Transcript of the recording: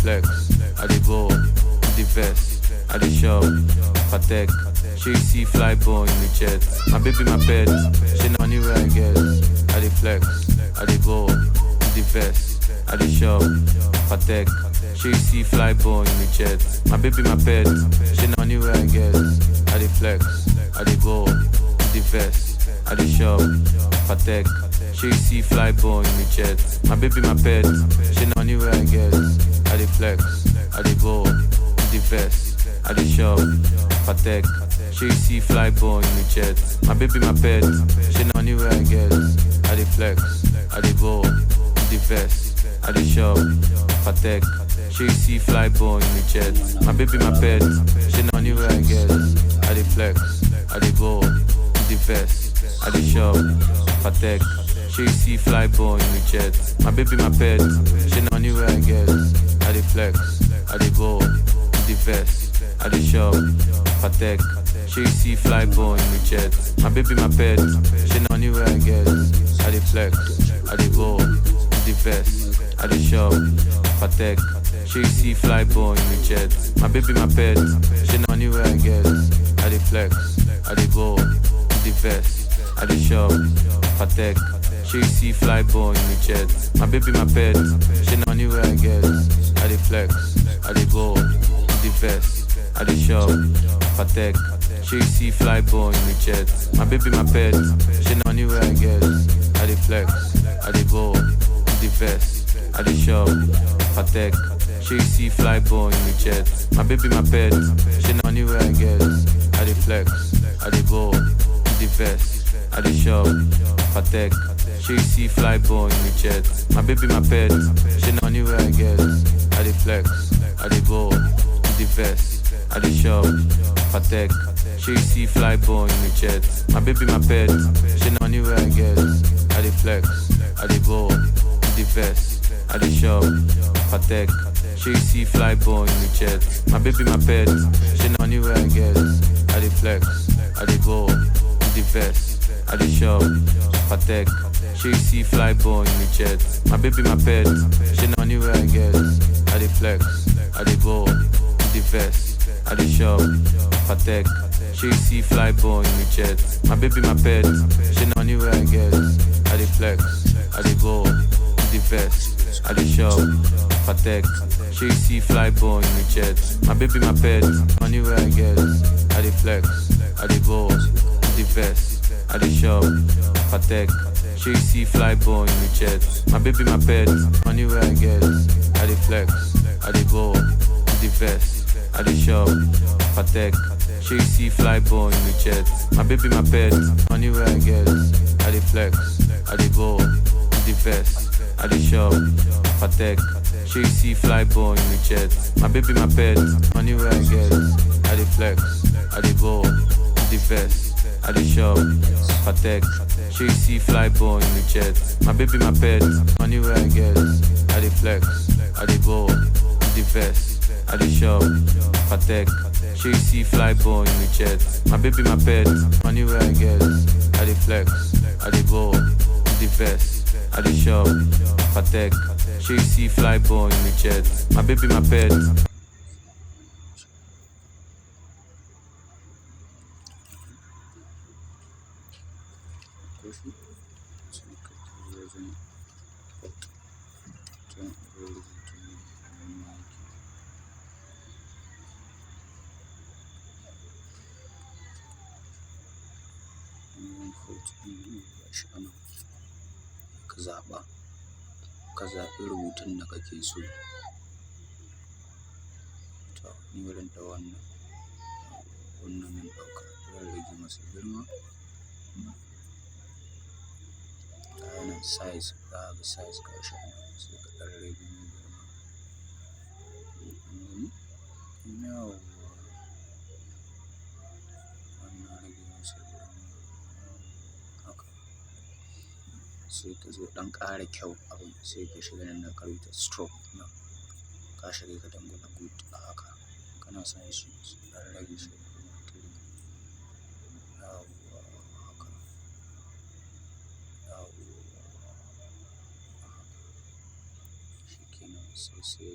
flex, I dey ball, the vest, I dey shop, patek. She see fly ball in the jet. My baby, my pet, she know anywhere I get. I dey flex, I dey ball, the vest, I dey shop, patek. She see fly ball in the jet. My baby, my pet, she know anywhere I get. I dey flex, I dey ball, the vest, I dey shop, patek. She see fly ball in the jet. My baby, my pet, she know anywhere I get. I dey flex, I dey ball, the vest, I dey shop, patek. She see fly ball in the jet. My baby, my pet, she know anywhere I get. I dey flex, I dey ball, the vest, I dey shop, patek. She see fly ball in the jet. My baby, my pet, she know anywhere I get. I dey flex, I dey ball, the vest, I dey shop, patek. She see fly ball in the jet. My baby, my pet, she know anywhere I get. I dey flex, I dey ball, the vest, I dey shop, patek. She see fly ball in the jet. My baby, my pet, she know anywhere I get. I dey flex, I dey ball, the vest, I dey shop, patek. She see fly ball in the jet. My baby, my pet, she know anywhere I get. I dey flex, I dey ball, the vest, I dey shop, patek. She see fly ball in the jet. My baby, my pet, she know anywhere I get. I dey flex, I dey ball, the vest, I dey shop, patek. She see fly ball in the jet. My baby, my pet, she know anywhere I get. I dey flex, I dey ball, the vest, I dey shop, patek. She see fly ball in the jet. My baby, my pet, she know anywhere I get. I dey flex, I dey ball, the vest, I dey shop, patek. She see fly ball in the jet. My baby, my pet, she know anywhere I get. I dey flex, I dey ball, the vest, I dey shop, patek. She see fly ball in the jet. My baby, my pet, she know anywhere I get. I dey flex, I dey ball, the vest, I dey shop, patek. She see fly ball in the jet. My baby, my pet, she know anywhere I get. I dey flex, I dey ball, the vest, I dey shop, patek. She see fly ball in the jet. My baby, my pet, she know anywhere I get. I dey flex, I dey ball, the vest, I dey shop, patek. She see fly ball in the jet. My baby, my pet, she know anywhere I get. I dey flex, I dey ball, the vest, I dey shop, patek. She see fly ball in the jet. My baby, my pet, anywhere I get. I dey flex, I dey ball, the vest, I dey shop, patek. She see fly ball in the jet. My baby, my pet, anywhere I get. I dey flex, I dey ball, the vest, I dey shop, patek. She see fly ball in the jet. My baby, my pet, anywhere I get. I dey flex, I dey ball, the vest, I dey shop, patek. She see fly ball in the jet. My baby, my pet, anywhere I get. I dey flex, I dey ball, the vest, I dey shop, patek. She see fly ball in the jet. My baby, my pet, anywhere I get. I dey flex, I dey ball, the vest, I dey shop, patek. She see fly ball in the jet. My baby, my pet, anywhere I get. I dey flex, I dey ball, the vest, I dey shop, patek. She see fly ball in the jet. My baby, my pet. Ka zaɓi rubutun da kake so. To ni wurin da wannan nan ɗauka zan rage masa girma. Nan size, za ka ga size gashi nan sai ka ɗan rage mai girma. Yawwa wannan rage masa girma haka. Sai ka zo ɗan ƙara kyau abin sai ka shiga nan da ka rubuta stroke nan. Ka shiga ka dangwala good a haka. Kana son shi ɗan rage shi yawwa haka. Yawwa haka. Shikenan sai